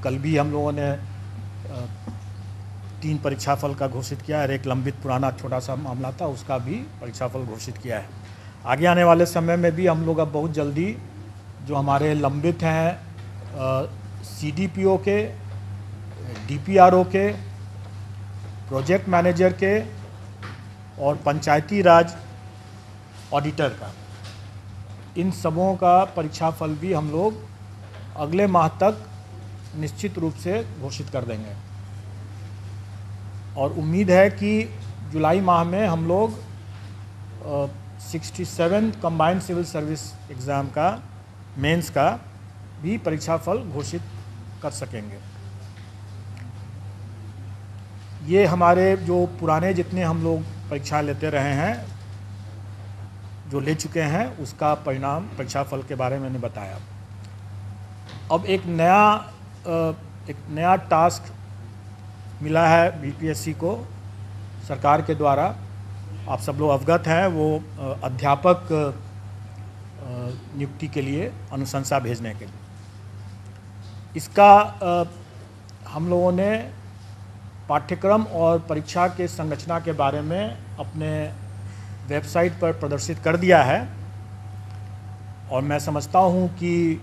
कल भी हम लोगों ने 3 परीक्षाफल का घोषित किया है। एक लंबित पुराना छोटा सा मामला था, उसका भी परीक्षाफल घोषित किया है। आगे आने वाले समय में भी हम लोग अब बहुत जल्दी जो हमारे लंबित हैं CDPO के, DPRO के, प्रोजेक्ट मैनेजर के और पंचायती राज ऑडिटर का, इन सबों का परीक्षाफल भी हम लोग अगले माह तक निश्चित रूप से घोषित कर देंगे। और उम्मीद है कि जुलाई माह में हम लोग 67 कंबाइंड सिविल सर्विस एग्ज़ाम का, मेंस का भी परीक्षाफल घोषित कर सकेंगे। ये हमारे जो पुराने जितने हम लोग परीक्षा लेते रहे हैं, जो ले चुके हैं, उसका परिणाम परीक्षाफल के बारे में मैंने बताया। अब एक नया टास्क मिला है BPSC को सरकार के द्वारा। आप सब लोग अवगत हैं, वो अध्यापक नियुक्ति के लिए अनुशंसा भेजने के लिए। इसका हम लोगों ने पाठ्यक्रम और परीक्षा के संरचना के बारे में अपने वेबसाइट पर प्रदर्शित कर दिया है। और मैं समझता हूँ कि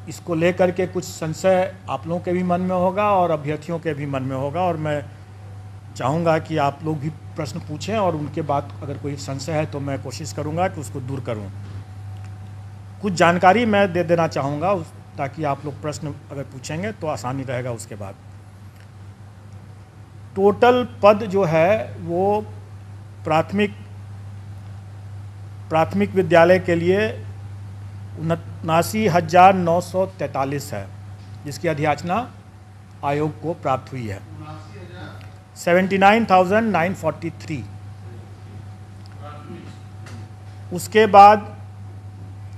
इसको लेकर के कुछ संशय आप लोगों के भी मन में होगा और अभ्यर्थियों के भी मन में होगा, और मैं चाहूँगा कि आप लोग भी प्रश्न पूछें और उनके बाद अगर कोई संशय है तो मैं कोशिश करूँगा कि उसको दूर करूँ। कुछ जानकारी मैं दे देना चाहूँगा ताकि आप लोग प्रश्न अगर पूछेंगे तो आसानी रहेगा। उसके बाद टोटल पद जो है वो प्राथमिक विद्यालय के लिए 79,943 है, जिसकी अधियाचना आयोग को प्राप्त हुई है। 79,943। उसके बाद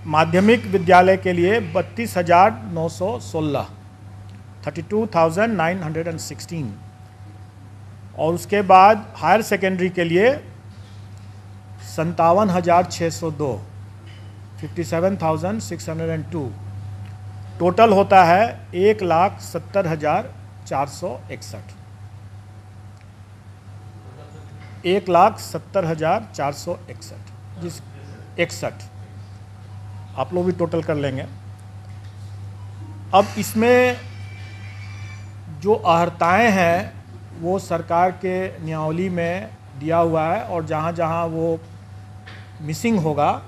माध्यमिक विद्यालय के लिए 32,916, 32,916। और उसके बाद हायर सेकेंडरी के लिए 57,602, 57,602। टोटल होता है 1,70,461, 1,70,461, जिस 61 आप लोग भी टोटल कर लेंगे। अब इसमें जो अर्हताएँ हैं वो सरकार के नियमावली में दिया हुआ है, और जहाँ जहाँ वो मिसिंग होगा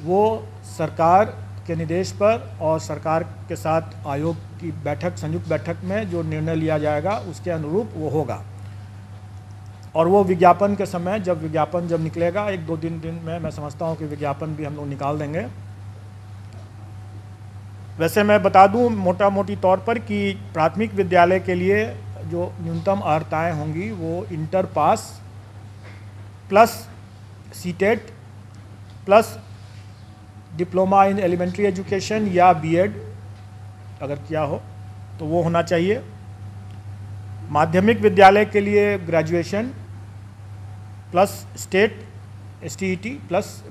वो सरकार के निर्देश पर और सरकार के साथ आयोग की बैठक, संयुक्त बैठक में जो निर्णय लिया जाएगा उसके अनुरूप वो होगा। और वो विज्ञापन के समय, जब विज्ञापन निकलेगा 1-2 दिन में, मैं समझता हूँ कि विज्ञापन भी हम लोग निकाल देंगे। वैसे मैं बता दूँ मोटा मोटी तौर पर कि प्राथमिक विद्यालय के लिए जो न्यूनतम अर्हताएँ होंगी वो inter pass plus CTET plus diploma in elementary education या BEd अगर किया हो तो वो होना चाहिए। माध्यमिक विद्यालय के लिए graduation plus state STET plus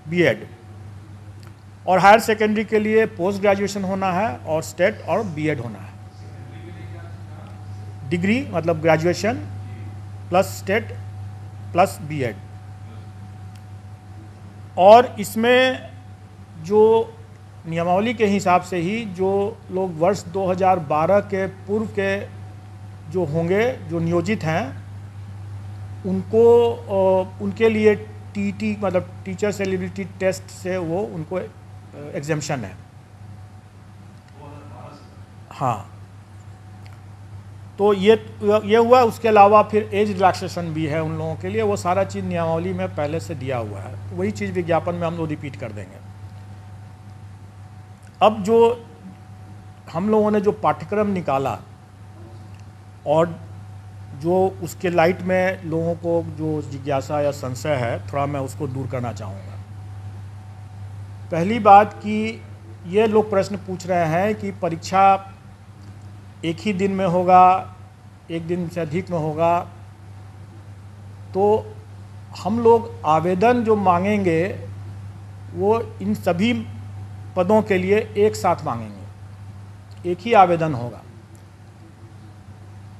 BEd, और हायर सेकेंडरी के लिए पोस्ट ग्रेजुएशन होना है और स्टेट और BEd होना है। डिग्री मतलब graduation plus state plus BEd। और इसमें जो नियमावली के हिसाब से ही जो लोग वर्ष 2012 के पूर्व के जो होंगे, जो नियोजित हैं, उनको उनके लिए TET मतलब टीचर्स एलिजिबिलिटी टेस्ट से वो उनको एग्जेम्पशन है। हाँ, तो ये हुआ। उसके अलावा फिर एज रिलैक्सेशन भी है उन लोगों के लिए, वो सारा चीज़ नियमावली में पहले से दिया हुआ है। वही चीज़ विज्ञापन में हम लोग रिपीट कर देंगे। अब जो हम लोगों ने जो पाठ्यक्रम निकाला और जो उसके लाइट में लोगों को जो जिज्ञासा या संशय है, थोड़ा मैं उसको दूर करना चाहूँगा। पहली बात कि ये लोग प्रश्न पूछ रहे हैं कि परीक्षा एक ही दिन में होगा, एक दिन से अधिक में होगा, तो हम लोग आवेदन जो मांगेंगे वो इन सभी पदों के लिए एक साथ मांगेंगे। एक ही आवेदन होगा।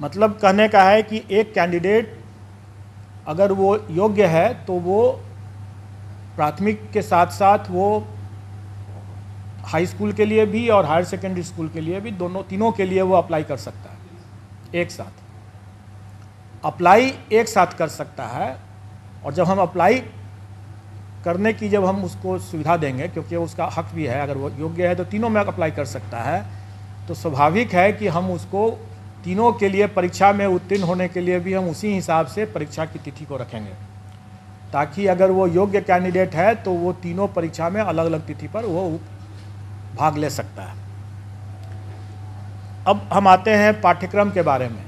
मतलब कहने का है कि एक कैंडिडेट अगर वो योग्य है तो वो प्राथमिक के साथ साथ वो हाई स्कूल के लिए भी और हायर सेकेंडरी स्कूल के लिए भी, तीनों के लिए वो अप्लाई कर सकता है। एक साथ अप्लाई एक साथ कर सकता है। और जब हम अप्लाई करने की जब हम उसको सुविधा देंगे, क्योंकि उसका हक भी है, अगर वो योग्य है तो तीनों में अप्लाई कर सकता है, तो स्वाभाविक है कि हम उसको तीनों के लिए परीक्षा में उत्तीर्ण होने के लिए भी हम उसी हिसाब से परीक्षा की तिथि को रखेंगे, ताकि अगर वो योग्य कैंडिडेट है तो वो तीनों परीक्षा में अलग अलग तिथि पर वो भाग ले सकता है। अब हम आते हैं पाठ्यक्रम के बारे में।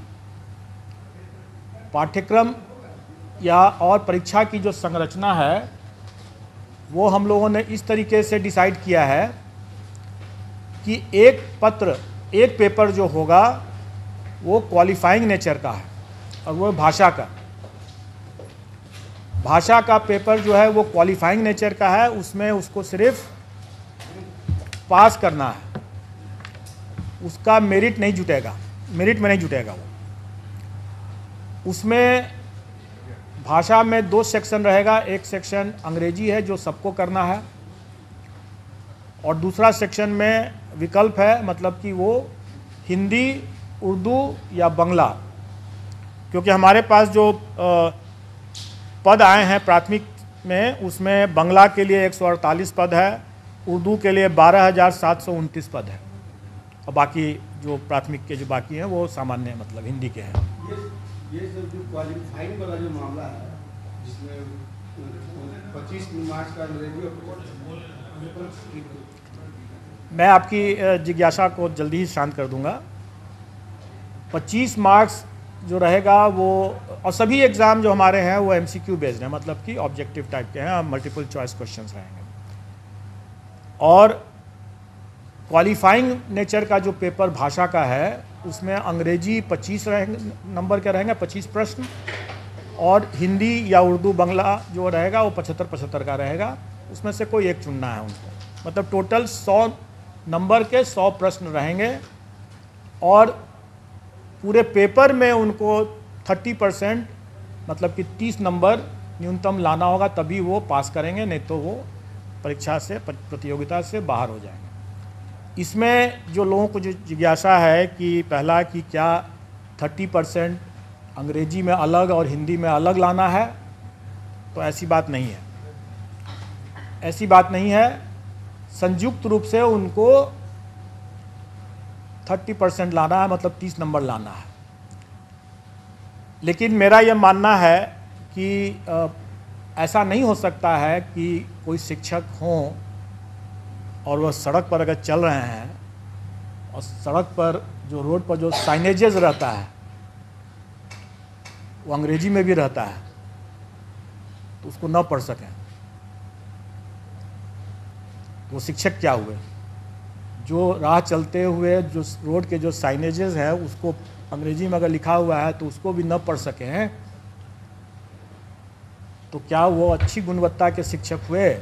पाठ्यक्रम या और परीक्षा की जो संरचना है वो हम लोगों ने इस तरीके से डिसाइड किया है कि एक पेपर जो होगा वो क्वालिफाइंग नेचर का है और वो भाषा का पेपर जो है वो क्वालिफाइंग नेचर का है। उसमें उसको सिर्फ पास करना है, उसका मेरिट में नहीं जुटेगा वो। उसमें भाषा में 2 सेक्शन रहेगा। एक सेक्शन अंग्रेजी है जो सबको करना है, और दूसरा सेक्शन में विकल्प है, मतलब कि वो हिंदी, उर्दू या बांग्ला। क्योंकि हमारे पास जो पद आए हैं प्राथमिक में, उसमें बांग्ला के लिए 148 पद है, उर्दू के लिए 12,729 पद है, और बाकी जो प्राथमिक के जो बाकी हैं वो सामान्य मतलब हिंदी के हैं। ये सब जो क्वालिफाइंग वाला जो मामला है, जिसमें 25 मार्क्स का अंग्रेजी और मैं आपकी जिज्ञासा को जल्दी ही शांत कर दूंगा। 25 मार्क्स जो रहेगा वो, और सभी एग्ज़ाम जो हमारे हैं वो MCQ बेस्ड हैं, मतलब कि ऑब्जेक्टिव टाइप के हैं, मल्टीपल चॉइस क्वेश्चंस रहेंगे। और क्वालिफाइंग नेचर का जो पेपर भाषा का है उसमें अंग्रेजी 25 नंबर के रहेंगे, 25 प्रश्न, और हिंदी या उर्दू बांग्ला जो रहेगा वो 75-75 का रहेगा। उसमें से कोई एक चुनना है उनको। मतलब टोटल 100 नंबर के 100 प्रश्न रहेंगे, और पूरे पेपर में उनको 30% मतलब कि 30 नंबर न्यूनतम लाना होगा, तभी वो पास करेंगे, नहीं तो वो परीक्षा से, प्रतियोगिता से बाहर हो जाएंगे। इसमें जो लोगों को जो जिज्ञासा है कि पहला कि क्या 30% अंग्रेजी में अलग और हिंदी में अलग लाना है, तो ऐसी बात नहीं है। संयुक्त रूप से उनको 30% लाना है, मतलब 30 नंबर लाना है। लेकिन मेरा यह मानना है कि ऐसा नहीं हो सकता है कि कोई शिक्षक हों और वह सड़क पर अगर चल रहे हैं और सड़क पर जो रोड पर जो साइनेजेस रहता है वो अंग्रेजी में भी रहता है, तो उसको न पढ़ सकें, तो वो शिक्षक क्या हुए? जो राह चलते हुए जो रोड के जो साइनेजेस हैं उसको अंग्रेजी में अगर लिखा हुआ है तो उसको भी न पढ़ सकें, तो क्या वो अच्छी गुणवत्ता के शिक्षक हुए?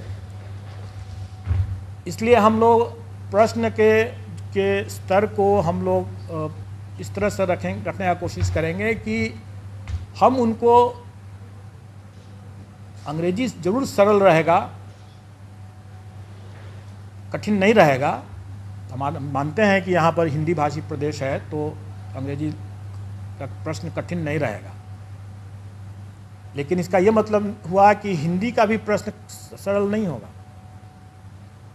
इसलिए हम लोग प्रश्न के स्तर को हम लोग इस तरह से रखने का कोशिश करेंगे कि हम उनको, अंग्रेजी ज़रूर सरल रहेगा, कठिन नहीं रहेगा। हम मानते हैं कि यहाँ पर हिंदी भाषी प्रदेश है तो अंग्रेजी का प्रश्न कठिन नहीं रहेगा, लेकिन इसका ये मतलब हुआ कि हिंदी का भी प्रश्न सरल नहीं होगा,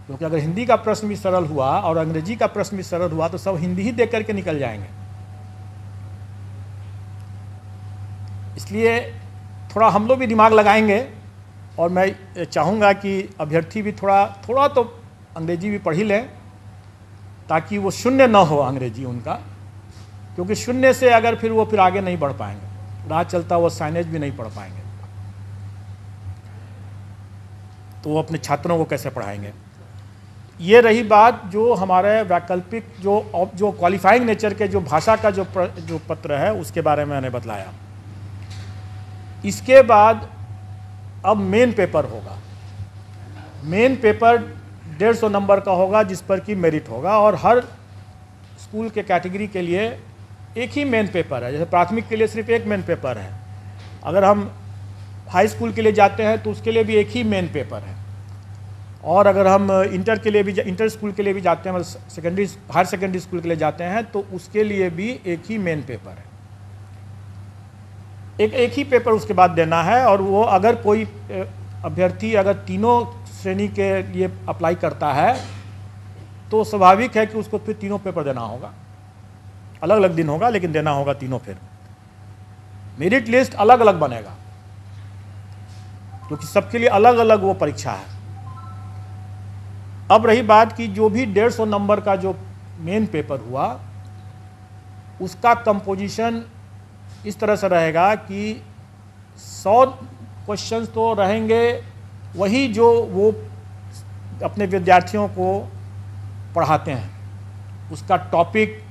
क्योंकि अगर हिंदी का प्रश्न भी सरल हुआ और अंग्रेजी का प्रश्न भी सरल हुआ तो सब हिंदी ही देख करके निकल जाएंगे। इसलिए थोड़ा हम लोग भी दिमाग लगाएंगे, और मैं चाहूँगा कि अभ्यर्थी भी थोड़ा तो अंग्रेजी भी पढ़ ही लें, ताकि वो शून्य ना हो अंग्रेजी उनका, क्योंकि शून्य से अगर फिर वो आगे नहीं बढ़ पाएंगे, राह चलता वो साइनेज भी नहीं पढ़ पाएंगे, तो वो अपने छात्रों को कैसे पढ़ाएंगे। ये रही बात जो हमारे वैकल्पिक जो क्वालिफाइंग नेचर के जो भाषा का जो पत्र है उसके बारे में मैंने बतलाया। इसके बाद अब मेन पेपर होगा। मेन पेपर 150 नंबर का होगा, जिस पर कि मेरिट होगा, और हर स्कूल के कैटेगरी के लिए एक ही मेन पेपर है। जैसे प्राथमिक के लिए सिर्फ एक मेन पेपर है, अगर हम हाई स्कूल के लिए जाते हैं तो उसके लिए भी एक ही मेन पेपर है, और अगर हम इंटर के लिए भी इंटर स्कूल के लिए भी जाते हैं, मतलब सेकेंडरी हायर सेकेंडरी स्कूल के लिए जाते हैं तो उसके लिए भी एक ही मेन पेपर है। एक ही पेपर उसके बाद देना है, और वो अगर कोई अभ्यर्थी अगर तीनों श्रेणी के लिए अप्लाई करता है तो स्वाभाविक है कि उसको फिर तीनों पेपर देना होगा। अलग अलग दिन होगा लेकिन देना होगा तीनों। फिर मेरिट लिस्ट अलग अलग बनेगा क्योंकि सबके लिए अलग अलग वो परीक्षा है। अब रही बात कि जो भी 150 नंबर का जो मेन पेपर हुआ उसका कंपोजिशन इस तरह से रहेगा कि 100 क्वेश्चंस तो रहेंगे वही जो वो अपने विद्यार्थियों को पढ़ाते हैं, उसका टॉपिक,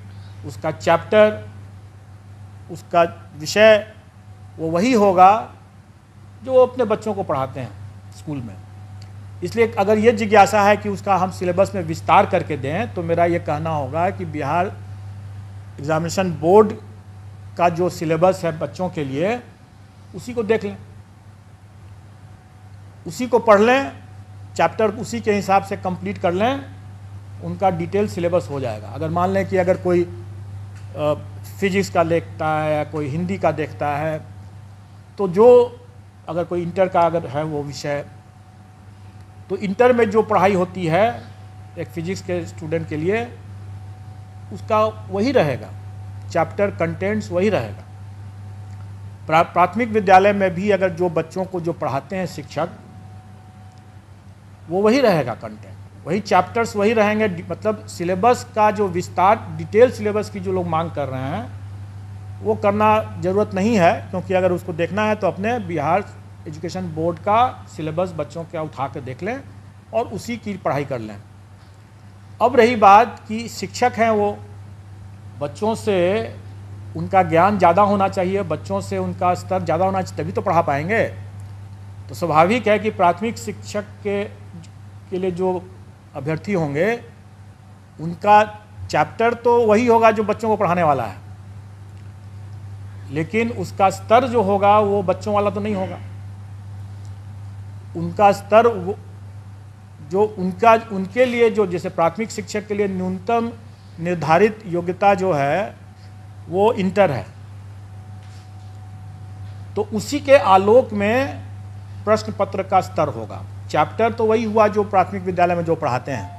उसका चैप्टर, उसका विषय वो वही होगा जो वो अपने बच्चों को पढ़ाते हैं स्कूल में। इसलिए अगर ये जिज्ञासा है कि उसका हम सिलेबस में विस्तार करके दें तो मेरा ये कहना होगा कि बिहार एग्जामिनेशन बोर्ड का जो सिलेबस है बच्चों के लिए उसी को देख लें, उसी को पढ़ लें, चैप्टर उसी के हिसाब से कंप्लीट कर लें, उनका डिटेल सिलेबस हो जाएगा। अगर मान लें कि अगर कोई फिजिक्स का देखता है या कोई हिंदी का देखता है तो जो अगर कोई इंटर का अगर है वो विषय, तो इंटर में जो पढ़ाई होती है एक फिजिक्स के स्टूडेंट के लिए उसका वही रहेगा, चैप्टर कंटेंट्स वही रहेगा। प्राथमिक विद्यालय में भी अगर जो बच्चों को जो पढ़ाते हैं शिक्षक वो वही रहेगा, कंटेंट वही, चैप्टर्स वही रहेंगे। मतलब सिलेबस का जो विस्तार, डिटेल सिलेबस की जो लोग मांग कर रहे हैं वो करना ज़रूरत नहीं है, क्योंकि अगर उसको देखना है तो अपने बिहार एजुकेशन बोर्ड का सिलेबस बच्चों का उठा कर देख लें और उसी की पढ़ाई कर लें। अब रही बात कि शिक्षक हैं वो बच्चों से उनका ज्ञान ज़्यादा होना चाहिए, बच्चों से उनका स्तर ज़्यादा होना चाहिए, तभी तो पढ़ा पाएंगे। तो स्वाभाविक है कि प्राथमिक शिक्षक के लिए जो अभ्यर्थी होंगे उनका चैप्टर तो वही होगा जो बच्चों को पढ़ाने वाला है, लेकिन उसका स्तर जो होगा वो बच्चों वाला तो नहीं होगा। उनका स्तर जो उनके लिए जो जैसे प्राथमिक शिक्षक के लिए न्यूनतम निर्धारित योग्यता जो है वो इंटर है, तो उसी के आलोक में प्रश्न पत्र का स्तर होगा। चैप्टर तो वही हुआ जो प्राथमिक विद्यालय में जो पढ़ाते हैं,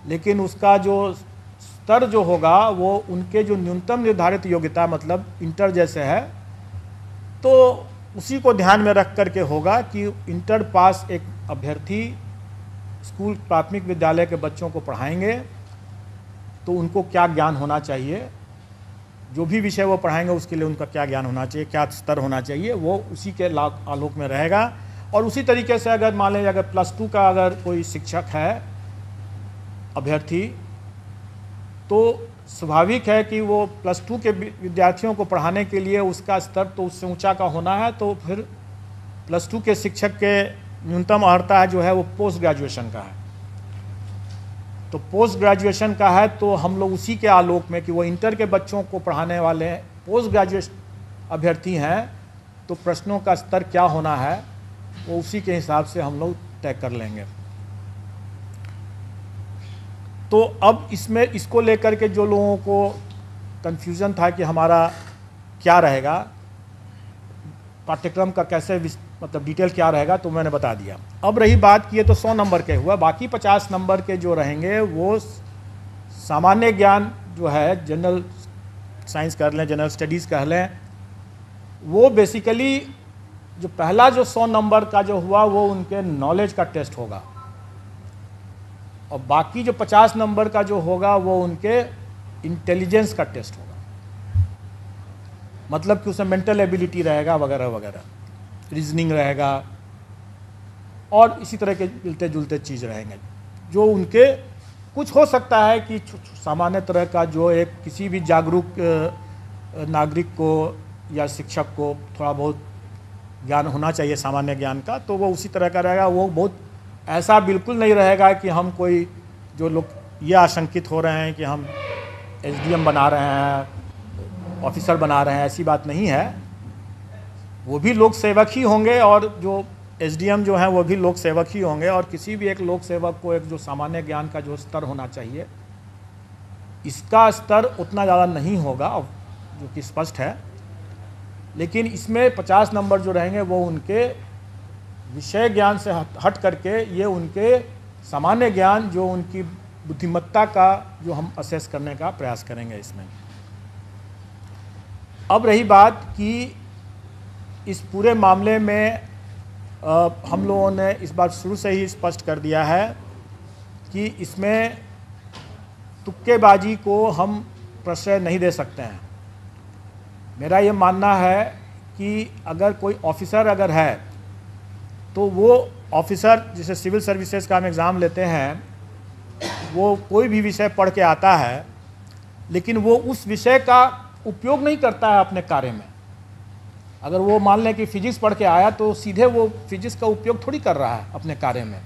लेकिन उसका जो स्तर जो होगा वो उनके जो न्यूनतम निर्धारित योग्यता मतलब इंटर जैसे है, तो उसी को ध्यान में रख करके होगा कि इंटर पास एक अभ्यर्थी स्कूल प्राथमिक विद्यालय के बच्चों को पढ़ाएंगे तो उनको क्या ज्ञान होना चाहिए, जो भी विषय वो पढ़ाएंगे उसके लिए उनका क्या ज्ञान होना चाहिए, क्या स्तर होना चाहिए, वो उसी के आलोक में रहेगा। और उसी तरीके से अगर मान लें अगर +2 का अगर कोई शिक्षक है अभ्यर्थी, तो स्वाभाविक है कि वो +2 के विद्यार्थियों को पढ़ाने के लिए उसका स्तर तो उससे ऊंचा का होना है, तो फिर +2 के शिक्षक के न्यूनतम अर्हता जो है वो पोस्ट ग्रेजुएशन का है। तो पोस्ट ग्रेजुएशन का है तो हम लोग उसी के आलोक में कि वो इंटर के बच्चों को पढ़ाने वाले पोस्ट ग्रेजुएट अभ्यर्थी हैं, तो प्रश्नों का स्तर क्या होना है वो उसी के हिसाब से हम लोग तय कर लेंगे। तो अब इसमें इसको लेकर के जो लोगों को कन्फ्यूज़न था कि हमारा क्या रहेगा, पाठ्यक्रम का कैसे मतलब डिटेल क्या रहेगा, तो मैंने बता दिया। अब रही बात कि ये तो 100 नंबर के हुआ, बाकी 50 नंबर के जो रहेंगे वो सामान्य ज्ञान जो है, जनरल साइंस कर लें, जनरल स्टडीज़ कह लें, वो बेसिकली जो पहला जो 100 नंबर का जो हुआ वो उनके नॉलेज का टेस्ट होगा, और बाकी जो 50 नंबर का जो होगा वो उनके इंटेलिजेंस का टेस्ट होगा। मतलब कि उसमें मेंटल एबिलिटी रहेगा वगैरह वगैरह, रीजनिंग रहेगा और इसी तरह के मिलते जुलते चीज़ रहेंगे, जो उनके कुछ हो सकता है कि सामान्य तरह का जो एक किसी भी जागरूक नागरिक को या शिक्षक को थोड़ा बहुत ज्ञान होना चाहिए सामान्य ज्ञान का, तो वो उसी तरह का रहेगा। वो बहुत ऐसा बिल्कुल नहीं रहेगा कि हम कोई जो लोग ये आशंकित हो रहे हैं कि हम एसडीएम बना रहे हैं, ऑफिसर बना रहे हैं, ऐसी बात नहीं है। वो भी लोक सेवक ही होंगे और जो एसडीएम जो हैं वो भी लोक सेवक ही होंगे। और किसी भी एक लोक सेवक को एक जो सामान्य ज्ञान का जो स्तर होना चाहिए, इसका स्तर उतना ज़्यादा नहीं होगा, जो कि स्पष्ट है। लेकिन इसमें 50 नंबर जो रहेंगे वो उनके विषय ज्ञान से हट करके ये उनके सामान्य ज्ञान, जो उनकी बुद्धिमत्ता का जो हम असेस करने का प्रयास करेंगे इसमें। अब रही बात कि इस पूरे मामले में हम लोगों ने इस बात शुरू से ही स्पष्ट कर दिया है कि इसमें तुक्केबाजी को हम प्रश्रय नहीं दे सकते हैं। मेरा ये मानना है कि अगर कोई ऑफिसर अगर है तो वो ऑफिसर, जैसे सिविल सर्विसेज का हम एग्ज़ाम लेते हैं, वो कोई भी विषय पढ़ के आता है लेकिन वो उस विषय का उपयोग नहीं करता है अपने कार्य में। अगर वो मान लें कि फिजिक्स पढ़ के आया तो सीधे वो फिजिक्स का उपयोग थोड़ी कर रहा है अपने कार्य में।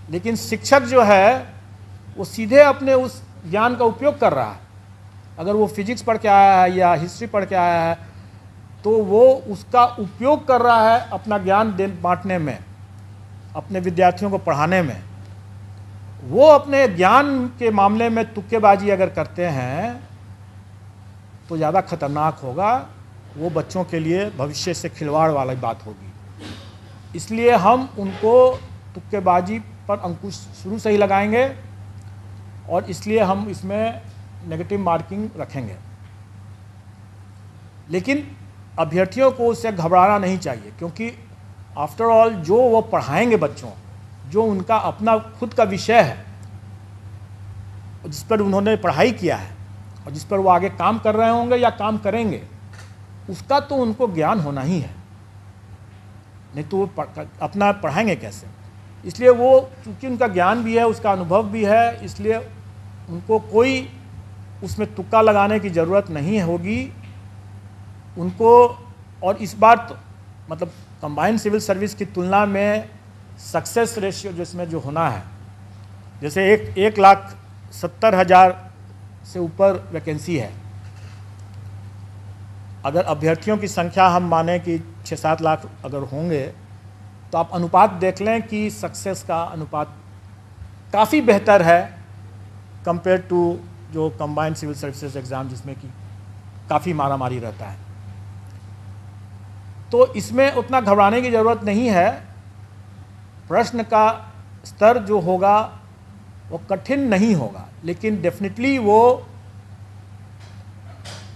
लेकिन शिक्षक जो है वो सीधे अपने उस ज्ञान का उपयोग कर रहा है। अगर वो फिजिक्स पढ़ के आया है या हिस्ट्री पढ़ के आया है तो वो उसका उपयोग कर रहा है अपना ज्ञान बांटने में, अपने विद्यार्थियों को पढ़ाने में। वो अपने ज्ञान के मामले में तुक्केबाजी अगर करते हैं तो ज़्यादा खतरनाक होगा, वो बच्चों के लिए भविष्य से खिलवाड़ वाली बात होगी। इसलिए हम उनको तुक्केबाजी पर अंकुश शुरू से ही लगाएंगे और इसलिए हम इसमें नेगेटिव मार्किंग रखेंगे। लेकिन अभ्यर्थियों को उससे घबराना नहीं चाहिए, क्योंकि आफ्टर ऑल जो वो पढ़ाएंगे बच्चों, जो उनका अपना खुद का विषय है, जिस पर उन्होंने पढ़ाई किया है और जिस पर वो आगे काम कर रहे होंगे या काम करेंगे, उसका तो उनको ज्ञान होना ही है, नहीं तो वो अपना पढ़ाएंगे कैसे। इसलिए वो चूँकि उनका ज्ञान भी है, उसका अनुभव भी है, इसलिए उनको कोई उसमें तुक्का लगाने की ज़रूरत नहीं होगी उनको। और इस बार तो मतलब कंबाइंड सिविल सर्विस की तुलना में सक्सेस रेशियो जिसमें जो होना है, जैसे 1,70,000 से ऊपर वैकेंसी है। अगर अभ्यर्थियों की संख्या हम माने कि 6-7 लाख अगर होंगे तो आप अनुपात देख लें कि सक्सेस का अनुपात काफ़ी बेहतर है कंपेयर टू जो कंबाइंड सिविल सर्विसेज एग्ज़ाम, जिसमें कि काफ़ी मारामारी रहता है। तो इसमें उतना घबराने की ज़रूरत नहीं है। प्रश्न का स्तर जो होगा वो कठिन नहीं होगा, लेकिन डेफिनेटली वो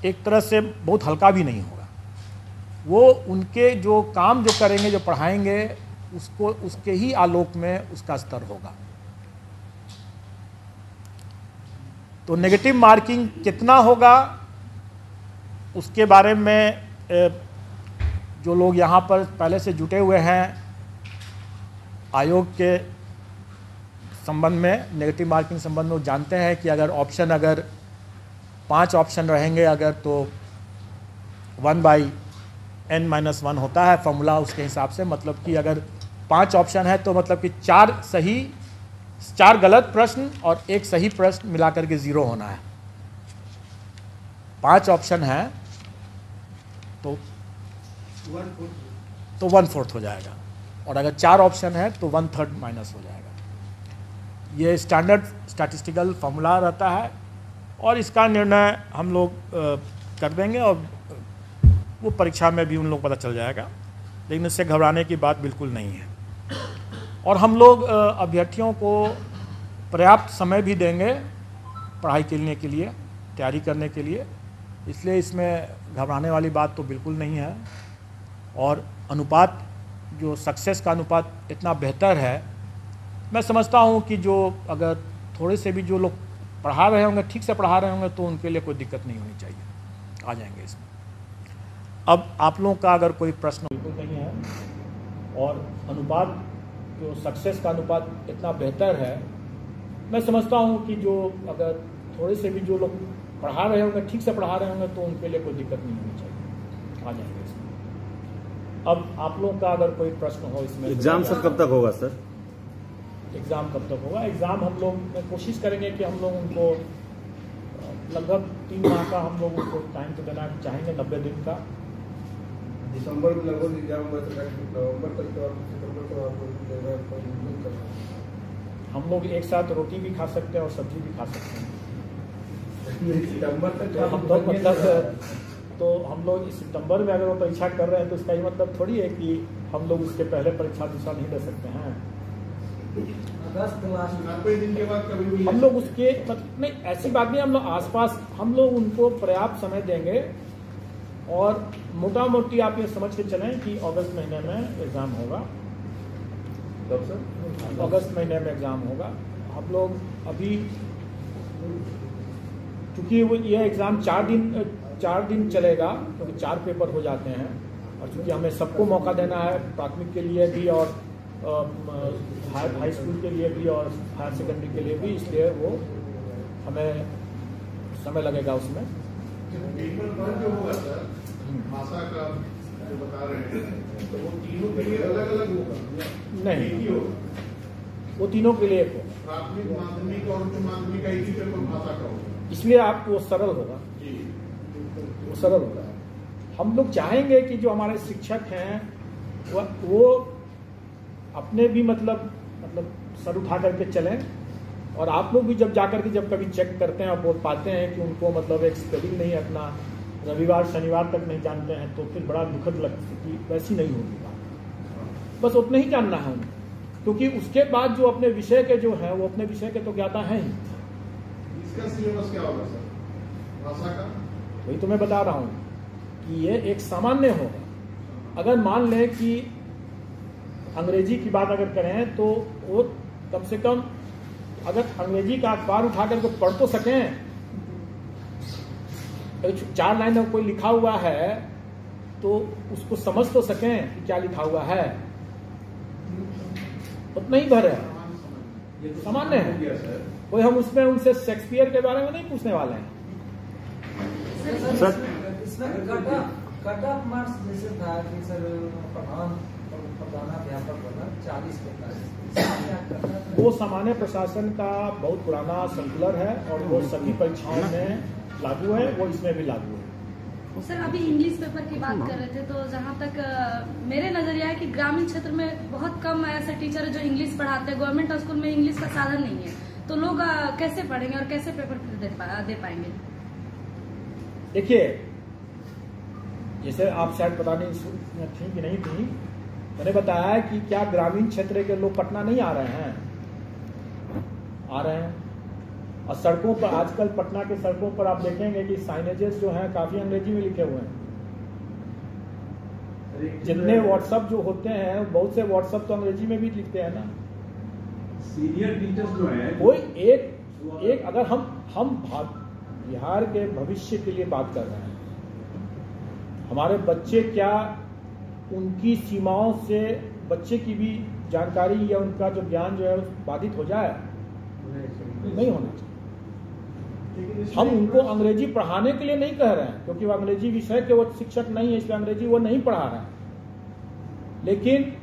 एक तरह से बहुत हल्का भी नहीं होगा। वो उनके जो काम जो करेंगे, जो पढ़ाएंगे, उसको उसके ही आलोक में उसका स्तर होगा। तो नेगेटिव मार्किंग कितना होगा उसके बारे में जो लोग यहाँ पर पहले से जुटे हुए हैं आयोग के संबंध में, नेगेटिव मार्किंग संबंध में, वो जानते हैं कि अगर 5 ऑप्शन रहेंगे अगर, तो 1/n-1 होता है फॉर्मूला उसके हिसाब से। मतलब कि अगर 5 ऑप्शन है तो मतलब कि 4 गलत प्रश्न और 1 सही प्रश्न मिलाकर के 0 होना है। 5 ऑप्शन है तो 1/4 हो जाएगा, और अगर 4 ऑप्शन है तो 1/3 माइनस हो जाएगा। ये स्टैंडर्ड स्टैटिस्टिकल फॉर्मूला रहता है और इसका निर्णय हम लोग कर देंगे और वो परीक्षा में भी उन लोग पता चल जाएगा। लेकिन इससे घबराने की बात बिल्कुल नहीं है। और हम लोग अभ्यर्थियों को पर्याप्त समय भी देंगे पढ़ाई करने के लिए, तैयारी करने के लिए, इसलिए इसमें घबराने वाली बात तो बिल्कुल नहीं है। और अनुपात, जो सक्सेस का अनुपात इतना बेहतर है, मैं समझता हूँ कि जो अगर थोड़े से भी जो लोग पढ़ा रहे होंगे, ठीक से पढ़ा रहे होंगे, तो उनके लिए कोई दिक्कत नहीं होनी चाहिए, आ जाएंगे इसमें। अब आप लोगों का अगर कोई प्रश्न बिल्कुल नहीं है, और अनुपात जो सक्सेस का अनुपात इतना बेहतर है, मैं समझता हूँ कि जो अगर थोड़े से भी जो लोग पढ़ा रहे होंगे, ठीक से पढ़ा रहे होंगे, तो उनके लिए कोई दिक्कत नहीं होनी चाहिए, आ जाएंगे इसमें। अब आप लोगों का अगर कोई प्रश्न हो इसमें। एग्जाम सर कब तक होगा सर? एग्ज़ाम कब तक होगा? एग्ज़ाम हम लोग कोशिश करेंगे कि हम लोग उनको लगभग 3 माह का हम लोग उनको टाइम तो देना चाहेंगे, 90 दिन का। दिसंबर में लगभग एग्जाम नवंबर तक तो सितंबर तक आपको हम लोग एक साथ रोटी भी खा सकते हैं और सब्जी भी खा सकते हैं। सितंबर तक तो हम लोग मतलब तो हम लोग इस सितंबर में अगर वो परीक्षा कर रहे हैं तो इसका ये मतलब थोड़ी है कि हम लोग उसके पहले परीक्षा दूसरा नहीं दे सकते हैं। अगस्त लास्ट 90 दिन के बाद कभी भी हम लोग उसके मतलब नहीं, ऐसी बात नहीं, हम लोग आसपास हम लोग उनको पर्याप्त समय देंगे। और मोटा मोटी आप ये समझ के चलें कि अगस्त महीने में एग्ज़ाम होगा। कब सर? अगस्त महीने में एग्ज़ाम होगा। हम लोग अभी चूँकि वो ये एग्ज़ाम 4 दिन चलेगा, क्योंकि 4 पेपर हो जाते हैं। और चूँकि हमें सबको मौका देना है, प्राथमिक के लिए भी और हाई स्कूल के लिए भी और हायर सेकेंडरी के लिए भी, इसलिए वो हमें समय लगेगा उसमें। पेपर 1 जो होगा सर, भाषा का जो बता रहे हैं, तो वो तीनों के लिए अलग अलग होगा? नहीं, एक ही होगा? वो तीनों के लिए एक होगा। प्राथमिक, माध्यमिक और उच्च माध्यमिक का एक ही पेपर भाषा का होगा, इसलिए आपको वो सरल होगा, वो सरल होगा। हम लोग चाहेंगे कि जो हमारे शिक्षक हैं वो अपने भी मतलब सर उठा करके चलें। और आप लोग भी जब जाकर के जब कभी चेक करते हैं और बोल पाते हैं कि उनको मतलब एक स्केड्यूल नहीं, अपना रविवार शनिवार तक नहीं जानते हैं, तो फिर बड़ा दुखद लगती कि वैसी नहीं होगी बात। बस उतना ही जानना है उन्हें, क्योंकि उसके बाद जो अपने विषय के जो हैं वो अपने विषय के तो ज्ञाता हैं ही। इसका सिलेबस क्या होगा सर भाषा का? वही तो मैं बता रहा हूँ कि ये एक सामान्य होगा। अगर मान लें कि अंग्रेजी की बात अगर करें तो वो कम से कम अगर अंग्रेजी का अखबार उठा करके पढ़ तो सकें, 4 लाइन में कोई लिखा हुआ है तो उसको समझ तो सकें कि क्या लिखा हुआ है। उतना ही भर है, सामान्य है। कोई हम उसमें उनसे शेक्सपियर के बारे में नहीं पूछने वाले हैं। सर इसमें कट ऑफ मार्क्स जैसे था कि सर प्रधानाध्यापक बना 40-45, वो सामान्य प्रशासन का बहुत पुराना सर्कुलर है और वो सभी परीक्षाओं में लागू है, वो इसमें भी लागू है। सर अभी इंग्लिश पेपर की बात कर रहे थे, तो जहाँ तक मेरे नजरिया है कि ग्रामीण क्षेत्र में बहुत कम ऐसे टीचर जो इंग्लिश पढ़ाते हैं। गवर्नमेंट स्कूल में इंग्लिश का साधन नहीं है, तो लोग कैसे पढ़ेंगे और कैसे पेपर दे पाएंगे? देखिए, जैसे आप शायद पता नहीं थी कि नहीं थी, मैंने बताया कि क्या ग्रामीण क्षेत्र के लोग पटना नहीं आ रहे हैं? आ रहे हैं। और सड़कों पर आजकल पटना के सड़कों पर आप देखेंगे कि साइनेजेस जो हैं काफी अंग्रेजी में लिखे हुए हैं। जितने व्हाट्सएप जो होते हैं, बहुत से व्हाट्सएप तो अंग्रेजी में भी लिखते हैं ना। सीनियर टीचर्स जो हैं, कोई एक अगर हम बिहार के भविष्य के लिए बात कर रहे हैं, हमारे बच्चे क्या उनकी सीमाओं से बच्चे की भी जानकारी या उनका जो ज्ञान जो है बाधित हो जाए? नहीं होना चाहिए। हम उनको अंग्रेजी पढ़ाने के लिए नहीं कह रहे हैं, क्योंकि वो अंग्रेजी विषय के वो शिक्षक नहीं है, इसलिए अंग्रेजी वो नहीं पढ़ा रहे हैं। लेकिन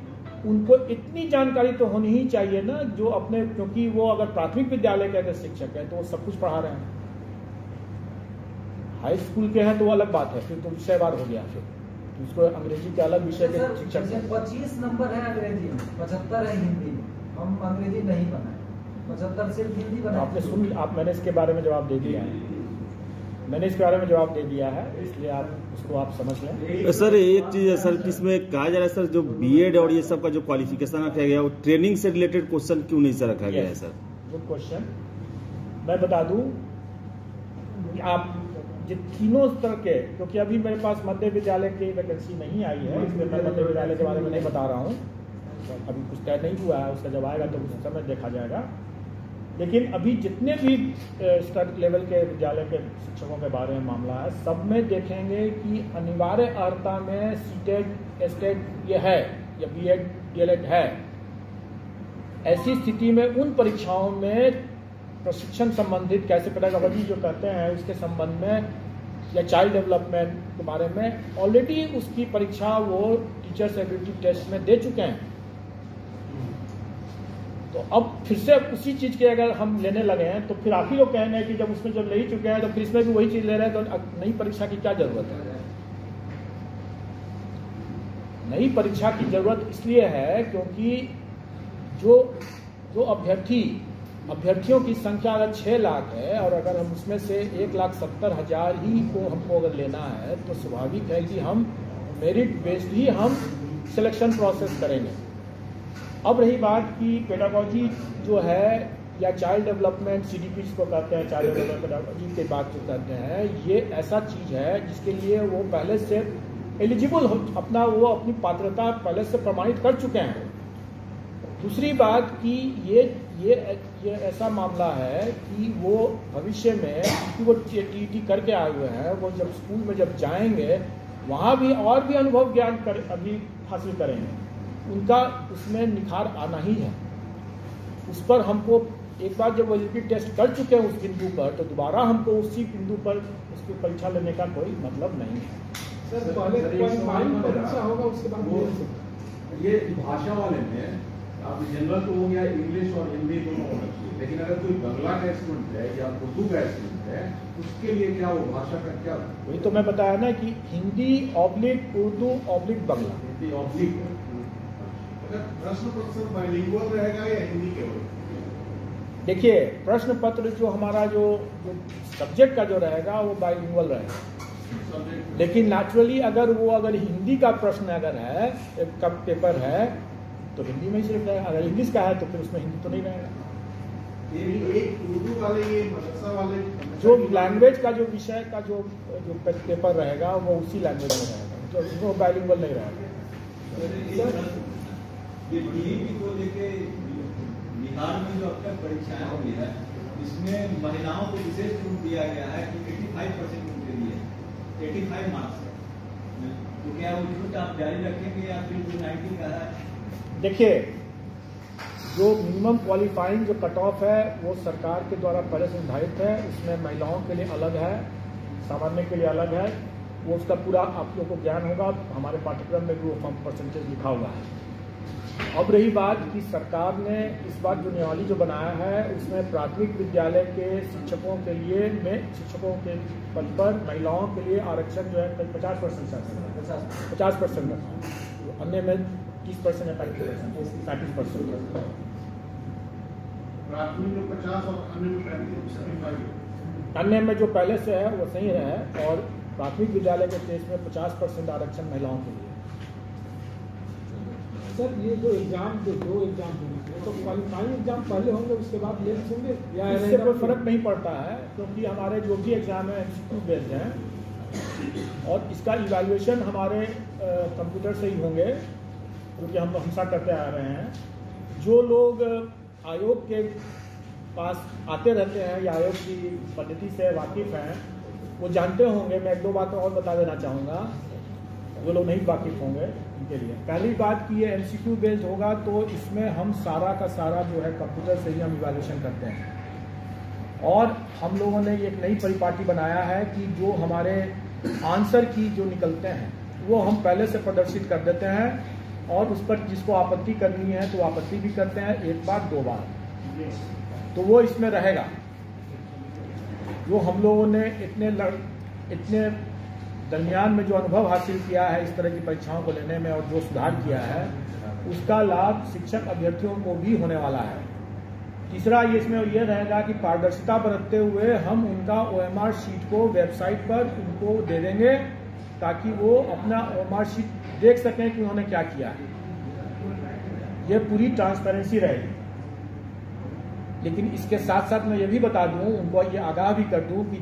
उनको इतनी जानकारी तो होनी ही चाहिए ना, जो अपने, क्योंकि वो अगर प्राथमिक विद्यालय के अगर शिक्षक है तो वो सब कुछ पढ़ा रहे हैं। हाई स्कूल के हैं तो वो अलग बात है, फिर तो विषयवार हो गया, फिर उसको अंग्रेजी के अलग विषय के शिक्षक हैं। 25 नंबर है अंग्रेजी में, 75 है हिंदी में। हम अंग्रेजी नहीं बनाए, 75 सिर्फ हिंदी बनाए। आपने सुन, मैंने इसके बारे में जवाब दे दिया है, मैंने इसके बारे में जवाब दे दिया है, इसलिए आप उसको आप समझ लें। सर एक चीज है सर, इसमें कहा जा रहा है सर, जो बीएड और ये सब का जो क्वालिफिकेशन रखा गया, वो ट्रेनिंग से रिलेटेड क्वेश्चन क्यों नहीं सर रखा गया है सर? Good question. मैं बता दूं कि आप तीनों स्तर के, क्योंकि अभी मेरे पास मध्य विद्यालय की वैकेंसी नहीं आई है, इसलिए मैं मध्य विद्यालय के बारे में नहीं बता रहा हूँ, अभी कुछ तय नहीं हुआ है, उसका जब आएगा तो उस समय देखा जाएगा। लेकिन अभी जितने भी स्तर लेवल के विद्यालय के शिक्षकों के बारे में मामला है, सब में देखेंगे कि अनिवार्य अर्हता में सीटेट एस्टेट ये है या बीएड डीएलएड है। ऐसी स्थिति में उन परीक्षाओं में प्रशिक्षण संबंधित कैसे पेडागोजी जो कहते हैं उसके संबंध में या चाइल्ड डेवलपमेंट के बारे में ऑलरेडी उसकी परीक्षा वो टीचर्स एबिलिटी टेस्ट में दे चुके हैं। तो अब फिर से उसी चीज़ के अगर हम लेने लगे हैं तो फिर आप ही लोग कहेंगे कि जब उसमें जब ले ही चुके हैं तो फिर इसमें भी वही चीज़ ले रहे हैं, तो नई परीक्षा की क्या ज़रूरत है? नई परीक्षा की ज़रूरत इसलिए है क्योंकि जो अभ्यर्थियों की संख्या अगर 6 लाख है और अगर हम उसमें से 1,70,000 ही को हमको अगर लेना है तो स्वाभाविक है कि हम मेरिट बेस्ड ही हम सिलेक्शन प्रोसेस करेंगे। अब रही बात कि पेडागोजी जो है या चाइल्ड डेवलपमेंट CDP जिसको कहते हैं, चाइल्ड डेवलपमेंट पेडागोजी के बात जो कहते हैं, ये ऐसा चीज़ है जिसके लिए वो पहले से एलिजिबल हो, वो अपनी पात्रता पहले से प्रमाणित कर चुके हैं। दूसरी बात कि ये ऐसा मामला है कि वो भविष्य में कि वो TET करके आए हुए हैं, वो जब स्कूल में जब जाएंगे वहाँ भी और भी अनुभव ज्ञान अभी हासिल करेंगे, उनका उसमें निखार आना ही है। उस पर हमको एक बार जब वो एलिजिबिलिटी टेस्ट कर चुके हैं उस बिंदु पर, तो दोबारा हमको उसी बिंदु पर उसकी परीक्षा लेने का कोई मतलब नहीं है। सर पहले क्वालिफाइंग परीक्षा होगा, उसके बाद ये भाषा वाले में आप जनरल तो हो गया, इंग्लिश और हिंदी दोनों होना चाहिए, लेकिन अगर कोई बंगला का स्टूडेंट है या उर्दू का स्टूडेंट है उसके लिए क्या वो भाषा का क्या? वही तो मैं बताया ना कि हिंदी ऑब्लिक उर्दू ऑब्लिक बंगला। हिंदी ऑब्लिक प्रश्न पत्र बाइलिंगुअल रहेगा या हिंदी केवल? देखिए, प्रश्न पत्र जो हमारा जो सब्जेक्ट का जो रहेगा वो बाइलिंगुअल रहेगा, लेकिन नेचुरली अगर हिंदी का प्रश्न अगर है, एक पेपर है तो हिंदी में ही सिर्फ रहेगा। अगर इंग्लिश का है तो फिर उसमें हिंदी तो नहीं रहेगा। एक उर्दू वाले, ये मदरसा वाले, जो लैंग्वेज का जो विषय का जो पेपर रहेगा वो उसी लैंग्वेज में रहेगा, जो बाइलिंगुअल नहीं रहेगा। ये DET को लेके बिहार में जो अब तक परीक्षाएं हुई है, इसमें महिलाओं को विशेष छूट दिया गया है कि 85% उनके लिए 85 मार्क्स है, तो क्या वो छूट आप जारी रखेंगे या फिर जो 90 का है? देखिए, जो मिनिमम क्वालिफाइंग जो कट ऑफ है वो सरकार के द्वारा पहले से निर्धारित है। उसमें महिलाओं के लिए अलग है, सामान्य के लिए अलग है। वो उसका पूरा आप लोगों को ज्ञान होगा, हमारे पाठ्यक्रम में भी वो परसेंटेज लिखा हुआ है। अब रही बात कि सरकार ने इस बार जो नियमावली जो बनाया है उसमें प्राथमिक विद्यालय के शिक्षकों के लिए शिक्षकों के पद पर महिलाओं के लिए आरक्षण जो है 50% 50%, अन्य में 30% या 35%। प्राथमिक में 50 और अन्य में 35। अन्य में जो पहले से है वो सही है, और प्राथमिक विद्यालय के केस में 50% आरक्षण महिलाओं के लिए। सर ये जो एग्जाम जो 2 एग्जाम होंगे तो क्वालिफाइंग एग्जाम पहले होंगे उसके बाद मेंस होंगे या इससे कोई फर्क नहीं पड़ता है, क्योंकि हमारे जो भी एग्जाम है MCQ बेस्ड हैं और इसका इवैल्यूएशन हमारे कंप्यूटर से ही होंगे, क्योंकि हम हमेशा करते आ रहे हैं। जो लोग आयोग के पास आते रहते हैं या आयोग की पद्धति से वाकिफ़ हैं वो जानते होंगे। मैं 1-2 बातें और बता देना चाहूँगा, जो लोग नहीं वाकिफ़ होंगे उनके लिए। पहली बात कि ये MCQ बेस्ड होगा तो इसमें हम सारा का सारा जो है कंप्यूटर से ही हम इवैल्यूएशन करते हैं। और हम लोगों ने एक नई परिपाटी बनाया है कि जो हमारे आंसर की जो निकलते हैं वो हम पहले से प्रदर्शित कर देते हैं, और उस पर जिसको आपत्ति करनी है तो आपत्ति भी करते हैं 1 बार 2 बार, तो वो इसमें रहेगा। जो हम लोगों ने इतने दरमियान में जो अनुभव हासिल किया है इस तरह की परीक्षाओं को लेने में और जो सुधार किया है उसका लाभ शिक्षक अभ्यर्थियों को भी होने वाला है। तीसरा ये इसमें ये रहेगा कि पारदर्शिता बरतते हुए हम उनका OMR शीट को वेबसाइट पर उनको दे देंगे ताकि वो अपना OMR शीट देख सकें कि उन्होंने क्या किया है। ये पूरी ट्रांसपेरेंसी रहेगी। लेकिन इसके साथ साथ मैं ये भी बता दूं, उनको ये आगाह भी कर दूं कि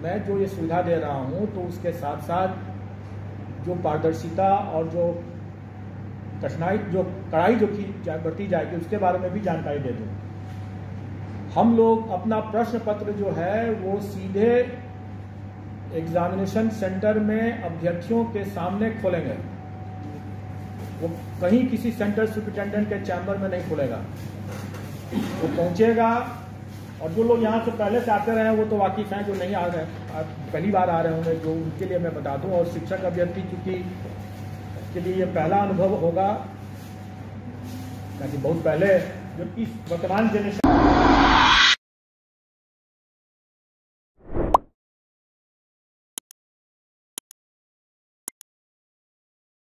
मैं जो ये सुविधा दे रहा हूं तो उसके साथ साथ जो पारदर्शिता और जो कड़ाई जो की बरती जाएगी उसके बारे में भी जानकारी दे दूं। हम लोग अपना प्रश्न पत्र जो है वो सीधे एग्जामिनेशन सेंटर में अभ्यर्थियों के सामने खोलेंगे। वो कहीं किसी सेंटर सुपरिटेंडेंट के चैम्बर में नहीं खुलेगा। वो पहुंचेगा, और जो लोग यहाँ से पहले से आते रहे हैं वो तो वाकिफ हैं, जो नहीं आ रहे पहली बार आ रहे होंगे जो उनके लिए मैं बता दूं। और शिक्षक अभ्यर्थी चूंकि के लिए ये पहला अनुभव होगा, क्योंकि बहुत पहले जो इस वर्तमान जनरेशन